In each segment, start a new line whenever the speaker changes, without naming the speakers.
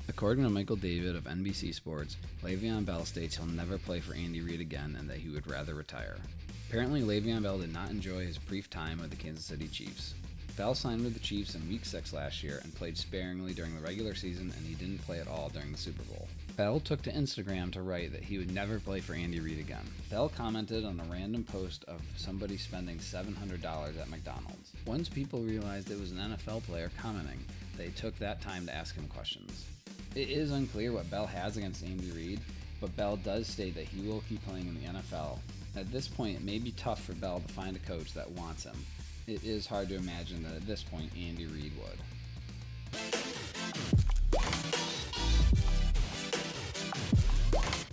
According to Michael David of NBC Sports, Le'Veon Bell states he'll never play for Andy Reid again and that he would rather retire. Apparently, Le'Veon Bell did not enjoy his brief time with the Kansas City Chiefs. Bell signed with the Chiefs in Week 6 last year and played sparingly during the regular season, and he didn't play at all during the Super Bowl. Bell took to Instagram to write that he would never play for Andy Reid again. Bell commented on a random post of somebody spending $700 at McDonald's. Once people realized it was an NFL player commenting, they took that time to ask him questions. It is unclear what Bell has against Andy Reid, but Bell does state that he will keep playing in the NFL. At this point, it may be tough for Bell to find a coach that wants him. It is hard to imagine that at this point Andy Reid would.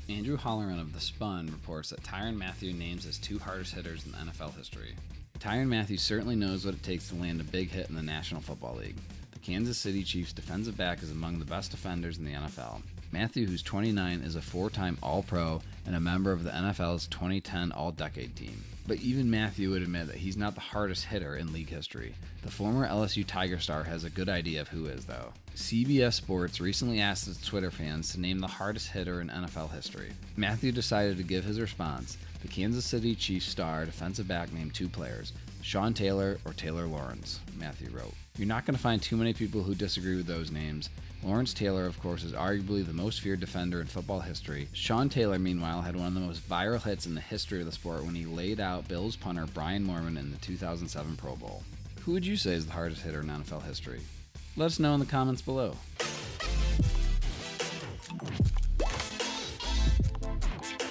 Andrew Holleran of The Spun reports that Tryann Mathieu names his 2 hardest hitters in NFL history. Tryann Mathieu certainly knows what it takes to land a big hit in the National Football League. Kansas City Chiefs defensive back is among the best defenders in the NFL. Mathieu, who's 29, is a 4-time All-Pro and a member of the NFL's 2010 All-Decade team. But even Mathieu would admit that he's not the hardest hitter in league history. The former LSU Tiger star has a good idea of who is, though. CBS Sports recently asked its Twitter fans to name the hardest hitter in NFL history. Mathieu decided to give his response. The Kansas City Chiefs star defensive back named 2 players, Sean Taylor or Taylor Lawrence, Mathieu wrote. You're not going to find too many people who disagree with those names. Lawrence Taylor, of course, is arguably the most feared defender in football history. Sean Taylor, meanwhile, had one of the most viral hits in the history of the sport when he laid out Bills punter Brian Moorman in the 2007 Pro Bowl. Who would you say is the hardest hitter in NFL history? Let us know in the comments below.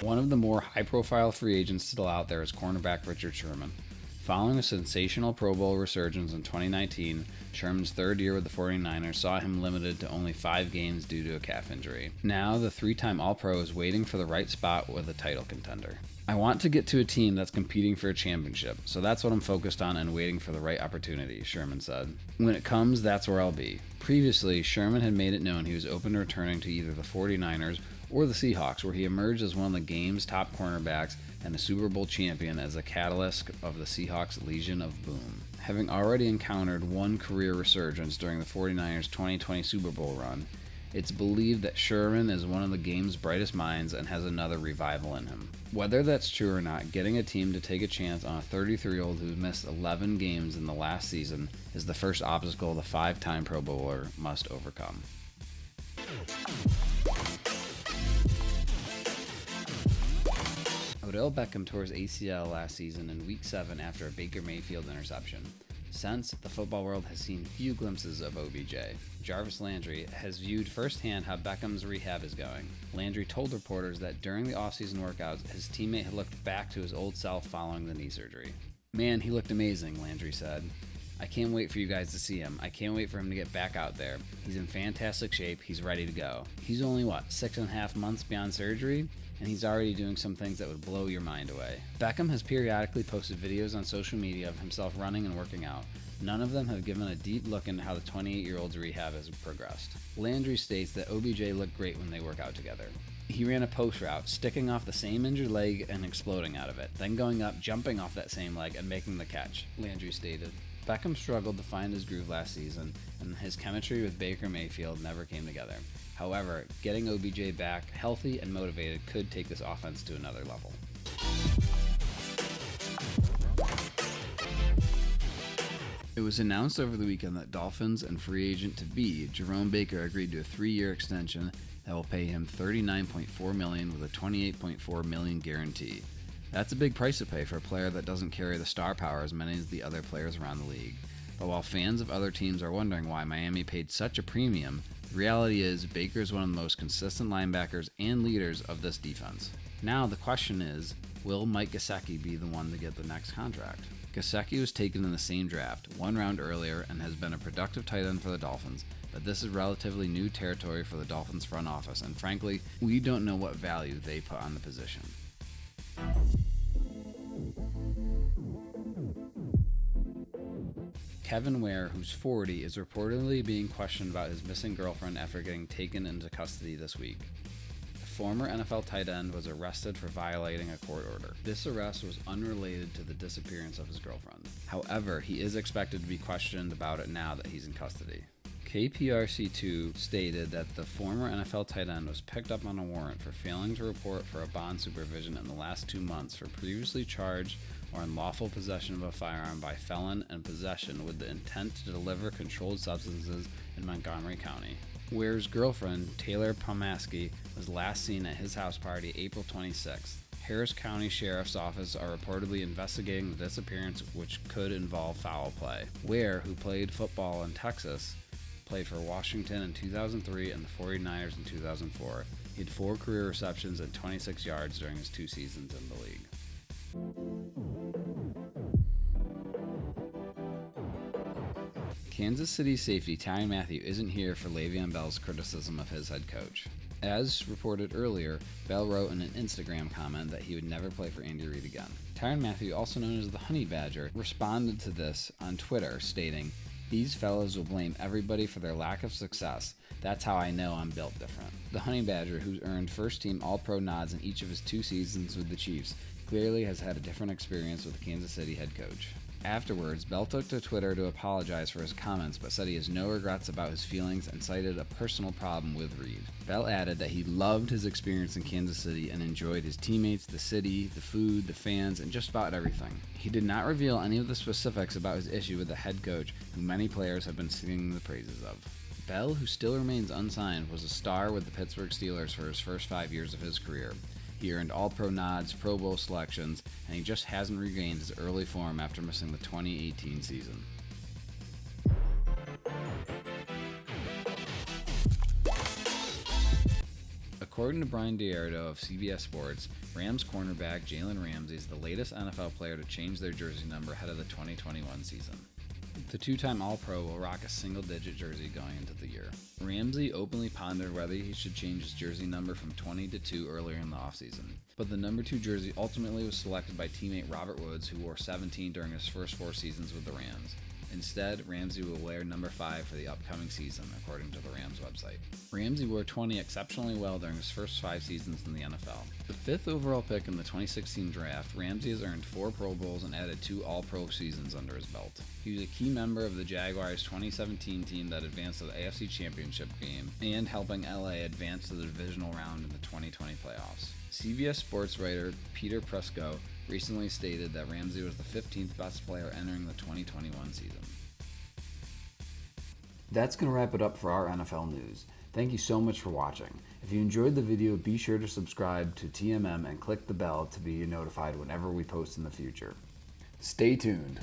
One of the more high-profile free agents still out there is cornerback Richard Sherman. Following a sensational Pro Bowl resurgence in 2019, Sherman's 3rd year with the 49ers saw him limited to only 5 games due to a calf injury. Now, the 3-time All-Pro is waiting for the right spot with a title contender. I want to get to a team that's competing for a championship, so that's what I'm focused on and waiting for the right opportunity, Sherman said. When it comes, that's where I'll be. Previously, Sherman had made it known he was open to returning to either the 49ers or the Seahawks, where he emerged as one of the game's top cornerbacks and a Super Bowl champion as a catalyst of the Seahawks' Legion of Boom. Having already encountered one career resurgence during the 49ers' 2020 Super Bowl run, it's believed that Sherman is one of the game's brightest minds and has another revival in him. Whether that's true or not, getting a team to take a chance on a 33-year-old who missed 11 games in the last season is the first obstacle the 5-time Pro Bowler must overcome. Odell Beckham tore his ACL last season in Week 7 after a Baker Mayfield interception. Since, the football world has seen few glimpses of OBJ. Jarvis Landry has viewed firsthand how Beckham's rehab is going. Landry told reporters that during the offseason workouts, his teammate had looked back to his old self following the knee surgery. Man, he looked amazing, Landry said. I can't wait for you guys to see him. I can't wait for him to get back out there. He's in fantastic shape. He's ready to go. He's only, 6.5 months beyond surgery? And he's already doing some things that would blow your mind away. Beckham has periodically posted videos on social media of himself running and working out. None of them have given a deep look into how the 28-year-old's rehab has progressed. Landry states that OBJ looked great when they work out together. He ran a post route, sticking off the same injured leg and exploding out of it, then going up, jumping off that same leg, and making the catch, Landry stated. Beckham struggled to find his groove last season, and his chemistry with Baker Mayfield never came together. However, getting OBJ back healthy and motivated could take this offense to another level. It was announced over the weekend that Dolphins and free agent to be Jerome Baker agreed to a 3-year extension that will pay him $39.4 million with a $28.4 million guarantee. That's a big price to pay for a player that doesn't carry the star power as many as the other players around the league. But while fans of other teams are wondering why Miami paid such a premium, the reality is Baker is one of the most consistent linebackers and leaders of this defense. Now the question is, will Mike Gesicki be the one to get the next contract? Gesicki was taken in the same draft, 1 round earlier, and has been a productive tight end for the Dolphins, but this is relatively new territory for the Dolphins front office, and frankly, we don't know what value they put on the position. Kevin Ware, who's 40, is reportedly being questioned about his missing girlfriend after getting taken into custody this week. former NFL tight end was arrested for violating a court order. This arrest was unrelated to the disappearance of his girlfriend. However, he is expected to be questioned about it now that he's in custody. KPRC2 stated that the former NFL tight end was picked up on a warrant for failing to report for a bond supervision in the last 2 months for previously charged or unlawful possession of a firearm by felon and possession with the intent to deliver controlled substances in Montgomery County. Ware's girlfriend, Taylor Pomaski, was last seen at his house party April 26th. Harris County Sheriff's Office are reportedly investigating the disappearance, which could involve foul play. Ware, who played football in Texas, played for Washington in 2003 and the 49ers in 2004. He had 4 career receptions and 26 yards during his 2 seasons in the league. Kansas City safety Tryann Mathieu isn't here for Le'Veon Bell's criticism of his head coach. As reported earlier, Bell wrote in an Instagram comment that he would never play for Andy Reid again. Tryann Mathieu, also known as the Honey Badger, responded to this on Twitter, stating, "These fellows will blame everybody for their lack of success. That's how I know I'm built different." The Honey Badger, who's earned first-team All-Pro nods in each of his 2 seasons with the Chiefs, clearly has had a different experience with the Kansas City head coach. Afterwards, Bell took to Twitter to apologize for his comments, but said he has no regrets about his feelings and cited a personal problem with Reid. Bell added that he loved his experience in Kansas City and enjoyed his teammates, the city, the food, the fans, and just about everything. He did not reveal any of the specifics about his issue with the head coach, who many players have been singing the praises of. Bell, who still remains unsigned, was a star with the Pittsburgh Steelers for his first 5 years of his career. He earned All-Pro nods, Pro Bowl selections, and he just hasn't regained his early form after missing the 2018 season. According to Brian Diardo of CBS Sports, Rams cornerback Jalen Ramsey is the latest NFL player to change their jersey number ahead of the 2021 season. The 2-time All-Pro will rock a single-digit jersey going into the year. Ramsey openly pondered whether he should change his jersey number from 20 to 2 earlier in the offseason, but the number 2 jersey ultimately was selected by teammate Robert Woods, who wore 17 during his first 4 seasons with the Rams. Instead, Ramsey will wear number 5 for the upcoming season, according to the Rams website. Ramsey wore 20 exceptionally well during his first 5 seasons in the NFL. The 5th overall pick in the 2016 draft, Ramsey has earned 4 Pro Bowls and added 2 All-Pro seasons under his belt. He was a key member of the Jaguars' 2017 team that advanced to the AFC Championship game and helping LA advance to the divisional round in the 2020 playoffs. CBS Sports writer Peter Presco recently stated that Ramsey was the 15th best player entering the 2021 season. That's going to wrap it up for our NFL news. Thank you so much for watching. If you enjoyed the video, be sure to subscribe to TMM and click the bell to be notified whenever we post in the future. Stay tuned.